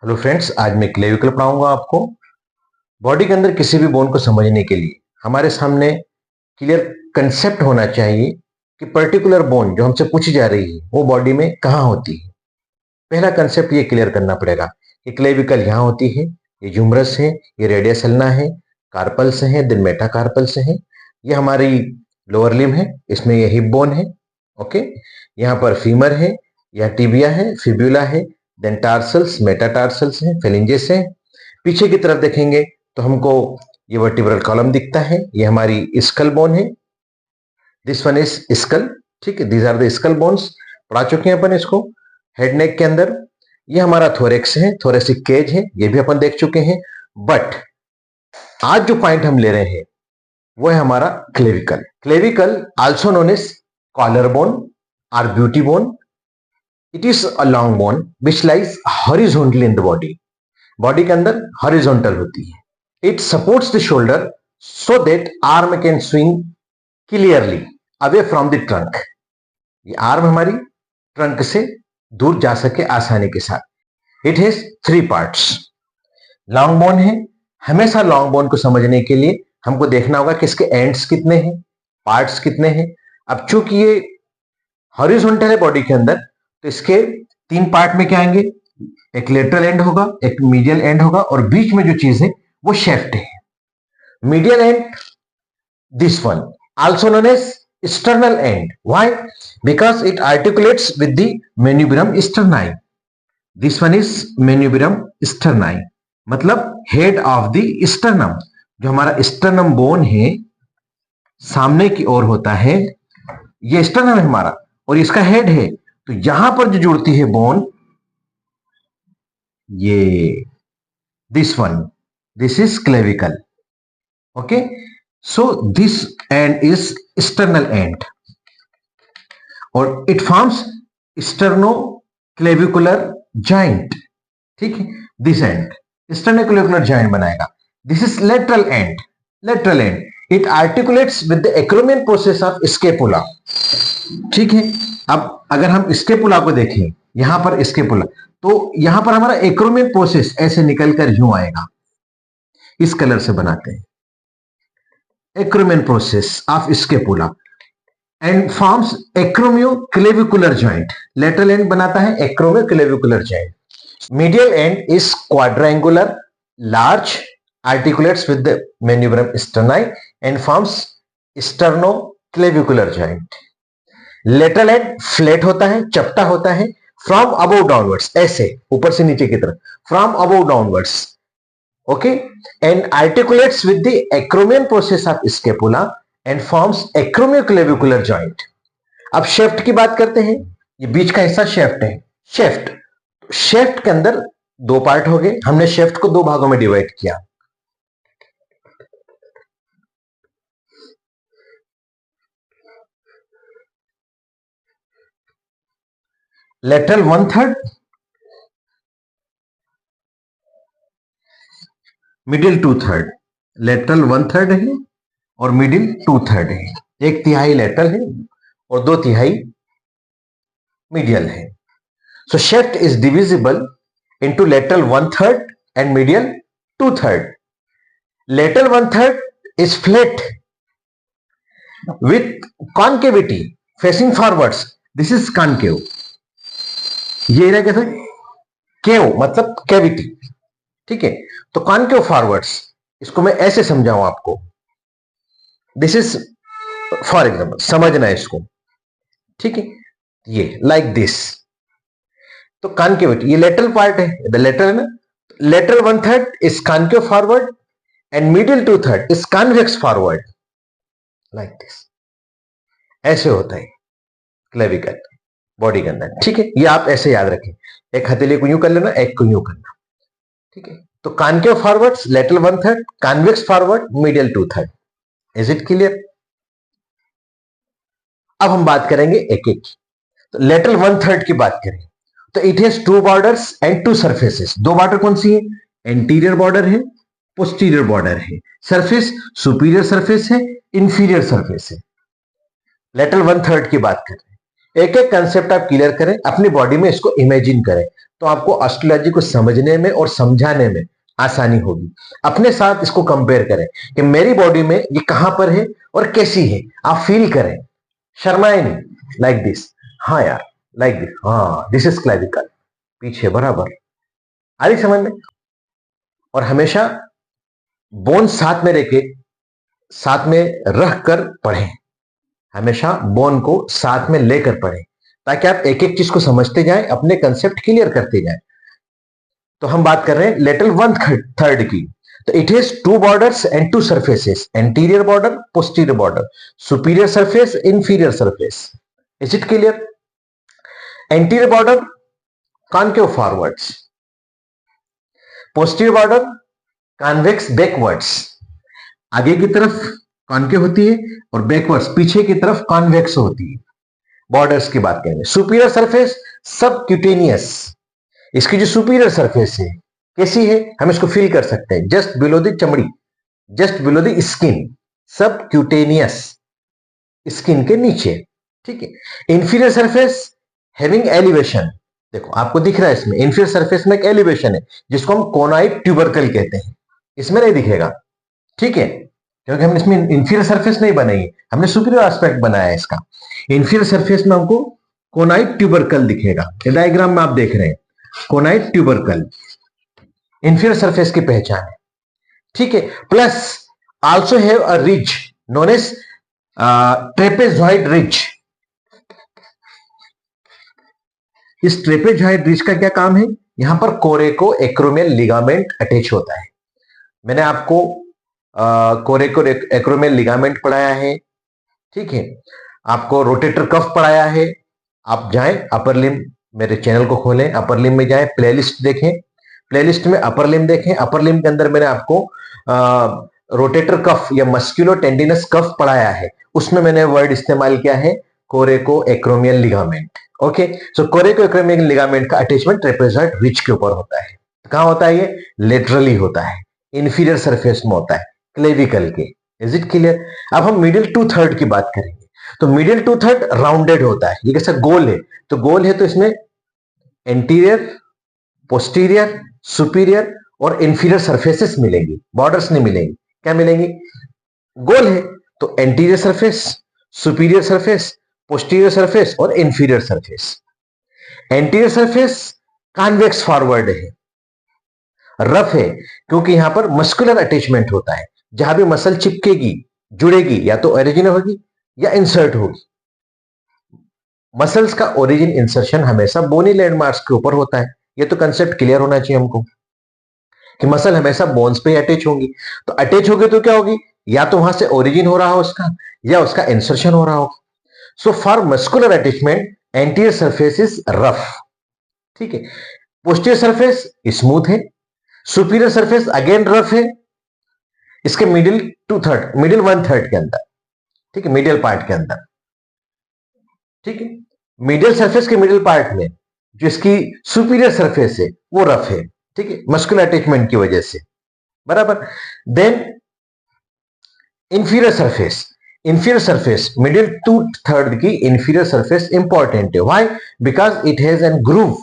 Hello friends, आज मैं clavicle पढ़ाऊंगा आपको। बॉडी के अंदर किसी भी बोन को समझने के लिए हमारे सामने क्लियर कंसेप्ट होना चाहिए कि पर्टिकुलर बोन जो हमसे पूछी जा रही है वो बॉडी में कहाँ होती है। पहला कंसेप्ट ये क्लियर करना पड़ेगा कि क्लेविकल यहाँ होती है, ये ह्यूमरस है, ये रेडियस अल्ना है, कार्पल्स है, देन मेटाकार्पल्स है, ये हमारी लोअर लिम्ब है, इसमें ये हिप बोन है। ओके, यहाँ पर फीमर है, यह टिबिया है, फिब्यूला है, देन टार्सल्स, मेटाटार्सल्स है, फेलिंजेस है। पीछे की तरफ देखेंगे तो हमको ये वर्टिब्रल कॉलम दिखता है, ये हमारी स्कल बोन है। दिस वन इज स्कल, ठीक है, these are the skull bones, पढ़ा चुके हैं अपन इसको। हेड नेक के अंदर ये हमारा थोरेक्स है, थोरेसिक केज है, ये भी अपन देख चुके हैं। बट आज जो पॉइंट हम ले रहे हैं वो है हमारा clavicle. Clavicle also known as collar bone और beauty bone. It is a long bone which lies horizontally in the body. Body के अंदर हॉरिजॉन्टल होती है। It supports the shoulder so that arm can swing clearly away from the trunk. ये arm हमारी trunk से दूर जा सके आसानी के साथ। It has 3 parts. Long bone है, हमेशा लॉन्ग बोन को समझने के लिए हमको देखना होगा कि इसके एंड्स कितने हैं, पार्ट्स कितने हैं। अब चूंकि ये हॉरिजॉन्टल है बॉडी के अंदर, तो इसके 3 पार्ट में क्या आएंगे, एक लेटरल एंड होगा, एक मीडियल एंड होगा, और बीच में जो चीज है वो शेफ्ट है। Medial end, this one also known as external end. Why? Because it articulates with the manubrium sterni. This one is manubrium sterni, मतलब head of the sternum। जो हमारा sternum bone है सामने की ओर होता है, ये sternum है हमारा और इसका head है। तो यहां पर जो जुड़ती है बोन, ये this one, this is clavicle. Okay, so this end is sternal end और it forms sternoclavicular joint। ठीक है, this end sternoclavicular joint बनाएगा। this is lateral end। lateral end it articulates with the acromion process of scapula। ठीक है, अब अगर हम scapula को देखें, यहां पर स्केपुला, तो यहां पर हमारा एक्रोमियन प्रोसेस ऐसे निकलकर यूं आएगा, इस कलर से बनाते हैं, acromion process of scapula and forms acromioclavicular joint। lateral end बनाता है acromioclavicular joint। medial end is quadrangular, large, articulates with the manubrium sterni and forms sternoclavicular joint। lateral end flat होता है, चपटा होता है, from above downwards, ऐसे ऊपर से नीचे की तरफ, from above downwards। okay, and articulates with the acromion process of scapula and forms acromioclavicular joint। अब शेफ्ट की बात करते हैं, ये बीच का हिस्सा शेफ्ट है। शेफ्ट के अंदर 2 पार्ट हो गए, हमने शेफ्ट को 2 भागों में डिवाइड किया। Lateral 1/3, middle 2/3। लेटरल 1/3 है और मिडिल 2/3 है। 1/3 लेटरल है और 2/3 मीडियल है। So shaft is divisible into lateral 1/3 and medial 2/3। Lateral 1/3 is flat with concavity facing forwards. This is concave. ये एरिया कैसा है, केव मतलब कैविटी। ठीक है, तो कॉन्केव फॉरवर्ड्स, इसको मैं ऐसे समझाऊं आपको, दिस इज फॉर एग्जाम्पल, समझना है इसको। ठीक है, ये लाइक दिस, तो कॉन्केविटी, ये लेटरल पार्ट है, द लेटरल है ना, lateral 1/3 is concave forward and middle 2/3 is convex forward, like this. ऐसे होता है क्लेविकल बॉडी के अंदर। ठीक है, ये आप ऐसे याद रखें, एक हथेली को यूं कर लेना, एक को यूं करना। ठीक है, तो concave forward, lateral 1/3, convex forward, medial 2/3। Is it clear? अब हम बात करेंगे एक एक। तो लेटरल 1/3 की बात करें तो it has 2 borders and 2 surfaces. 2 border कौन सी है, एंटीरियर बॉर्डर है, पोस्टीरियर बॉर्डर है। सरफेस सुपीरियर सरफेस है, इंफीरियर सरफेस है। लेटरल 1/3 की बात करें, एक एक कंसेप्ट आप क्लियर करें, अपनी बॉडी में इसको इमेजिन करें, तो आपको ऑस्टियोलॉजी को समझने में और समझाने में आसानी होगी। अपने साथ इसको कंपेयर करें कि मेरी बॉडी में ये कहां पर है और कैसी है, आप फील करें, शर्माए नहीं, लाइक दिस, हाँ यार, लाइक दिस, हाँ दिस इज क्लेविकल, पीछे बराबर, आ रही समझ में। और हमेशा बोन साथ में लेके, साथ में रख कर पढ़ें, हमेशा बोन को साथ में लेकर पढ़ें, ताकि आप एक एक चीज को समझते जाएं, अपने कंसेप्ट क्लियर करते जाएं। तो हम बात कर रहे हैं लेटरल वन थर्ड की। तो it has two borders and two surfaces, anterior border, posterior border, superior surface, inferior surface. Is it clear? Anterior border concave forwards, posterior border convex backwards, आगे की तरफ कॉन्केव होती है और बैकवर्ड्स पीछे की तरफ कॉन्वेक्स होती है। बॉर्डर्स की बात करेंगे। सुपीरियर सरफेस सबक्यूटेनियस, इसकी जो सुपीरियर सरफेस है कैसी है, हम इसको फील कर सकते हैं, जस्ट बिलो द चमड़ी, just below the skin, subcutaneous, skin के नीचे, ठीक है। इंफीरियर सरफेस हैविंग एलिवेशन, देखो आपको दिख रहा है इसमें इंफीरियर सरफेस में एक एलिवेशन है जिसको हम कोनाइड ट्यूबरकल कहते हैं, इसमें नहीं दिखेगा, ठीक है, क्योंकि हमने इसमें इंफीरियर सरफेस नहीं बनाई, हमने सुपीरियर एस्पेक्ट बनाया है इसका। इंफीरियर सरफेस में हमको कोनाइड ट्यूबरकल दिखेगा, डायग्राम में आप देख रहे हैं कोनाइड ट्यूबरकल इंफीरियर सरफेस की पहचान है, ठीक है। Plus also have a ridge known as trapezoid ridge. इस ट्रेपेजॉइड रिज का क्या काम है, यहां पर कोरेको एक्रोमियल लिगामेंट अटैच होता है। मैंने आपको कोरेको एक्रोमियल लिगामेंट पढ़ाया है, ठीक है, आपको रोटेटर कफ पढ़ाया है। आप जाएं अपर लिम्ब, मेरे चैनल को खोलें, अपर लिम्ब में जाएं, प्लेलिस्ट देखें, प्लेलिस्ट में अपर लिम्ब देखें, अपर लिम्ब के अंदर मैंने आपको रोटेटर कफ या मस्कुलो टेंडिनस कफ पढ़ाया है, उसमें मैंने वर्ड इस्तेमाल किया है कोरेको एक्रोमियल लिगामेंट। ओके, सो कोरेको एक्रोमियल लिगामेंट का अटैचमेंट ट्रेपेजॉइड रिज के ऊपर होता है। कहां होता है ये? लेटरली होता है, इंफीरियर सरफेस में होता है, क्लेविकल के। Is it clear? अब हम मिडिल टू थर्ड की बात करेंगे। तो मिडिल टू थर्ड राउंडेड होता है, ये कैसा गोल है, तो गोल है तो इसमें एंटीरियर, पोस्टीरियर, सुपीरियर और इंफीरियर सरफेसेस मिलेंगी, बॉर्डर्स नहीं मिलेंगी। क्या मिलेंगी? गोल है तो anterior surface, superior surface, posterior surface और inferior surface. Anterior surface convex forward है, रफ है, क्योंकि यहां पर मस्कुलर अटैचमेंट होता है, जहां भी मसल चिपकेगी, जुड़ेगी, या तो ओरिजिन होगी या इंसर्ट होगी। मसल्स का ओरिजिन इंसर्शन हमेशा बोनी लैंडमार्क्स के ऊपर होता है। ये तो कंसेप्ट क्लियर होना चाहिए हमको कि मसल हमेशा बोन्स पे अटैच होंगी। तो अटैच होगी तो क्या होगी, या तो वहां से ओरिजिन हो रहा हो उसका, या उसका इंसर्शन हो रहा हो। So for muscular attachment anterior surface is rough, ठीक है। पोस्टीरियर सरफेस स्मूथ है, सुपीरियर सरफेस अगेन रफ है, इसके middle two third, middle one third के अंदर, ठीक है, मिडिल पार्ट के अंदर, ठीक है। मिडिल सरफेस के मिडिल पार्ट में जो इसकी सुपीरियर सरफेस है वो रफ है, ठीक है, मस्कुलर अटैचमेंट की वजह से, बराबर। Then inferior surface, inferior surface middle two third की इंफीरियर सरफेस इंपॉर्टेंट है। Why? Because it has an groove,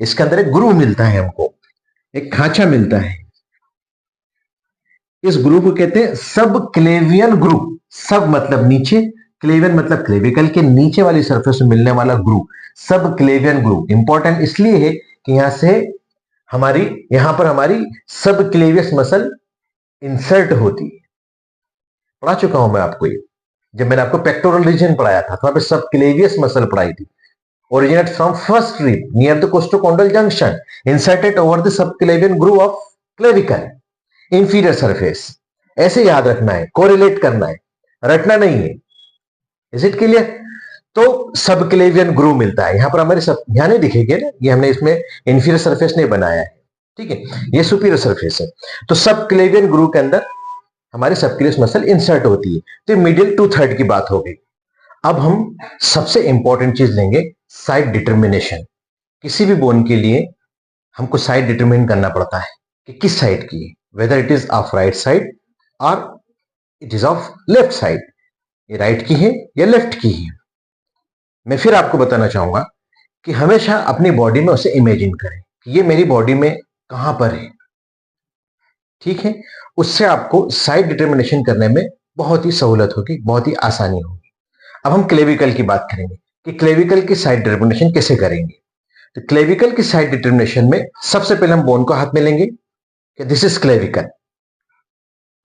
इसके अंदर एक ग्रूव मिलता है हमको, एक खांचा मिलता है। इस ग्रूव को कहते हैं सब क्लेवियन ग्रूव। सब मतलब नीचे, क्लेवियन मतलब क्लेविकल के नीचे वाली सरफेस में मिलने वाला ग्रूव, सब क्लेवियन ग्रूव। इंपॉर्टेंट इसलिए है कि यहां से हमारी, यहां पर हमारी सब क्लेवियस मसल इंसर्ट होती है। पढ़ा चुका हूं मैं आपको ये, जब मैंने आपको पेक्टोरल रीजन पढ़ाया था तो वहां पे सब क्लेवियस मसल पढ़ाई थी। Originate from first rib near the costochondral junction, inserted over the subclavian groove of clavicle, inferior surface. ऐसे याद रखना है, कोरिलेट करना है, रटना नहीं है। Is it clear? तो सब क्लेवियन ग्रूव मिलता है, यहां पर हमारे सब, यहां नहीं दिखेगी ना, ये हमने इसमें इंफीरियर सरफेस नहीं बनाया है, ठीक है, ये सुपीरियर सरफेस है। तो सब क्लेवियन ग्रूव के अंदर हमारी सबक्लेवियस मसल इंसर्ट होती है। तो मिडिल टू थर्ड की बात हो गई। अब हम सबसे इंपॉर्टेंट चीज लेंगे, साइड डिटर्मिनेशन। किसी भी बोन के लिए हमको साइड डिटरमिन करना पड़ता है कि किस साइड की है, whether it is of right side और it is of left side, ये राइट की है या लेफ्ट की है। मैं फिर आपको बताना चाहूंगा कि हमेशा अपनी बॉडी में उसे इमेजिन करें कि ये मेरी बॉडी में कहां पर है। ठीक है, उससे आपको साइट डिटर्मिनेशन करने में बहुत ही सहूलत होगी, बहुत ही आसानी होगी। अब हम क्लेविकल की बात करेंगे कि क्लेविकल की साइट डिटर्मिनेशन कैसे करेंगे। तो क्लेविकल की साइट डिटर्मिनेशन में सबसे पहले हम बोन को हाथ में लेंगे कि दिस इज क्लेविकल।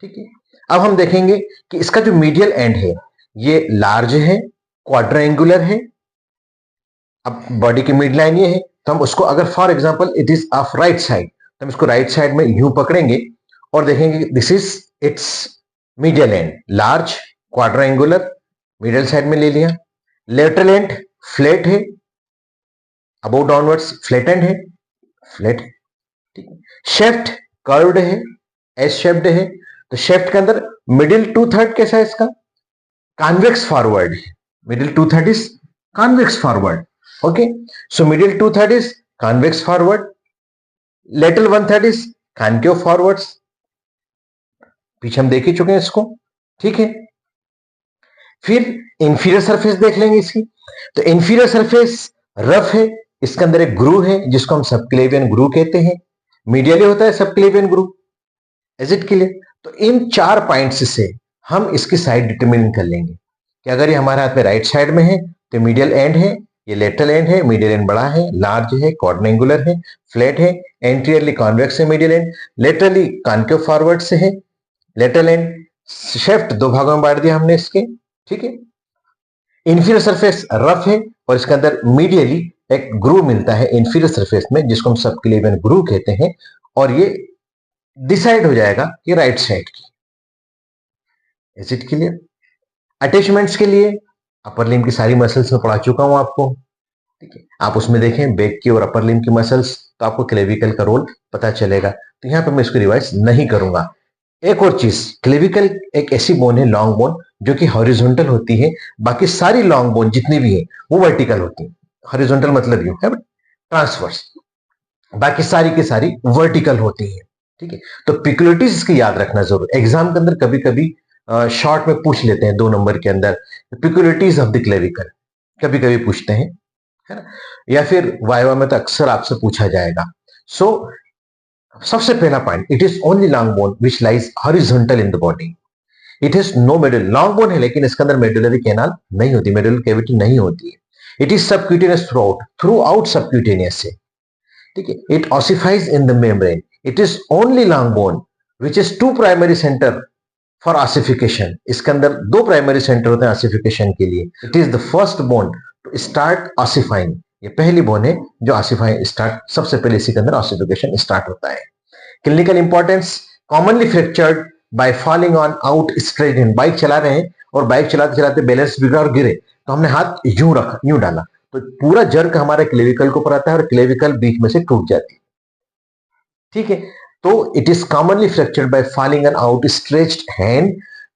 ठीक है, अब हम देखेंगे कि इसका जो मीडियल एंड है ये लार्ज है, क्वाड्रेंगुलर है। अब बॉडी की मिड लाइन ये है, तो हम उसको अगर for example it is of right side, तो हम इसको राइट साइड में यूं पकड़ेंगे और देखेंगे this is it's medial and, large, quadrangular, middle side में ले लिया। लेटरल एंड फ्लैट है, अबोव डाउनवर्ड्स फ्लैट एंड है, फ्लैट है। ठीक है, शेफ्ट कर्व्ड है, एस शेप्ड है। तो शेफ्ट के अंदर मिडिल टू थर्ड कैसा है इसका, कॉन्वेक्स फॉरवर्ड है। Middle two third is convex forward. Okay, so middle two third is convex forward, lateral one third is concave forwards. पीछे हम देख ही चुके हैं इसको। ठीक है, फिर इंफीरियर सरफेस देख लेंगे इसकी। तो इंफीरियर सरफेस रफ है, इसके अंदर एक ग्रूव है जिसको हम सबक्लेवियन ग्रूव कहते हैं। मीडियली होता है subclavian groove. Is it clear? तो इन 4 पॉइंट्स से हम इसकी साइड डिटरमिन कर लेंगे कि अगर ये हमारे हाथ में राइट साइड में है तो मीडियल एंड है, ये लेटरल एंड है, मीडियल एंड बड़ा है, लार्ज है, क्वाड्रेंगुलर है, फ्लैट है, एंटीरियरली कॉन्वेक्स है medial end, laterally concave forward से है, लेटरल एंड शेफ्ट 2 भागों में बांट दिया हमने इसके। ठीक है, इंफीरियर सरफेस रफ है और इसके अंदर मीडियली एक ग्रूव मिलता है इंफीरियर सरफेस में जिसको हम सबक्लेवियन ग्रूव कहते हैं, और ये डिसाइड हो जाएगा कि राइट साइड की। Is it clear? अटैचमेंट्स के लिए अपर लिम्ब की सारी मसल्स में पढ़ा चुका हूं आपको। ठीक है, आप उसमें देखें बैक की और अपर लिम्ब की मसल्स, तो आपको क्लेविकल का रोल पता चलेगा। तो यहां पर मैं इसको रिवाइज नहीं करूंगा। एक और चीज, क्लेविकल एक ऐसी बोन है, लॉन्ग बोन, जो कि हॉरिजॉन्टल होती है। बाकी सारी लॉन्ग बोन जितनी भी है वो वर्टिकल होती है। हॉरिजॉन्टल मतलब यूं है, ट्रांसवर्स। बाकी सारी की सारी वर्टिकल होती है। ठीक है, तो पिक्युलिटीज इसकी याद रखना जरूर। एग्जाम के अंदर कभी कभी शॉर्ट में पूछ लेते हैं 2 नंबर के अंदर, पिक्युलिटीज ऑफ द क्लेविकल कभी कभी पूछते हैं, है ना, या फिर वाइवा में तो अक्सर आपसे पूछा जाएगा। सो सबसे पहला point, it is only long bone which lies horizontal in the body. It is no medullar, long bone है लेकिन इसके अंदर मेडुलरी कैनाल नहीं होती, मेडुलर कैविटी नहीं होती है। It is subcutaneous throughout subcutaneous है। ठीक है, it ossifies in the membrane. It is only long bone which is 2 primary centre for ossification. इसके अंदर 2 प्राइमरी सेंटर होते हैं ऑसिफिकेशन के लिए। It is the first bone to start ossifying, ये पहली बोन है जो ऑसिफाइंग स्टार्ट, सबसे पहले इसी के अंदर ऑसिफिकेशन स्टार्ट होता है। Clinical importance, commonly fractured by falling on outstretched hand. Bike चला रहे हैं और बाइक चलाते चलाते बैलेंस बिगड़ा और गिरे, तो हमने हाथ यूं रखा, यूं डाला, तो पूरा जर्क हमारे क्लेविकल को ऊपर आता है और क्लेविकल बीच में से टूट जाती है। ठीक है, तो it is commonly fractured by falling on outstretched hand.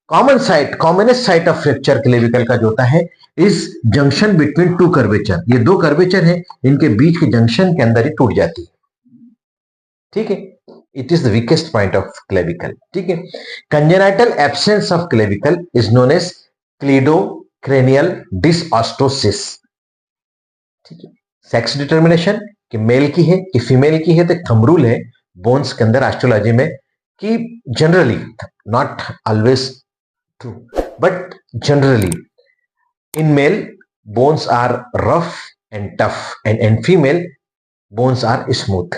Commonest site of fracture clavicle का जो होता है इज जंक्शन बिटवीन 2 कर्वेचर। ये 2 कर्वेचर है, इनके बीच के जंक्शन के अंदर ही टूट जाती है। ठीक है, it is the weakest point of clavicle. ठीक है, congenital absence of clavicle is known as cleidocranial dysostosis. ठीक है, सेक्स डिटर्मिनेशन कि मेल की है कि फीमेल की है, तो थंब रूल है बोन्स के अंदर एस्ट्रोलॉजी में कि generally, not always true, but generally in male bones are rough and tough and in female bones are smooth.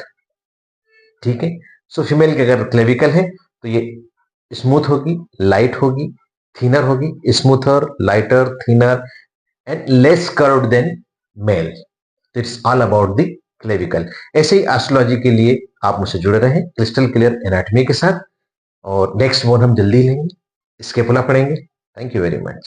ठीक है, सो फीमेल के अगर क्लेविकल है तो ये स्मूथ होगी, लाइट होगी, थिनर होगी, smoother, lighter, thinner and less curved than male. It's all about the clavicle. ऐसे ही एस्ट्रोलॉजी के लिए आप मुझसे जुड़े रहें क्रिस्टल क्लियर एनाटॉमी के साथ, और नेक्स्ट बोन हम जल्दी लेंगे, स्केपुला पढ़ेंगे। Thank you very much.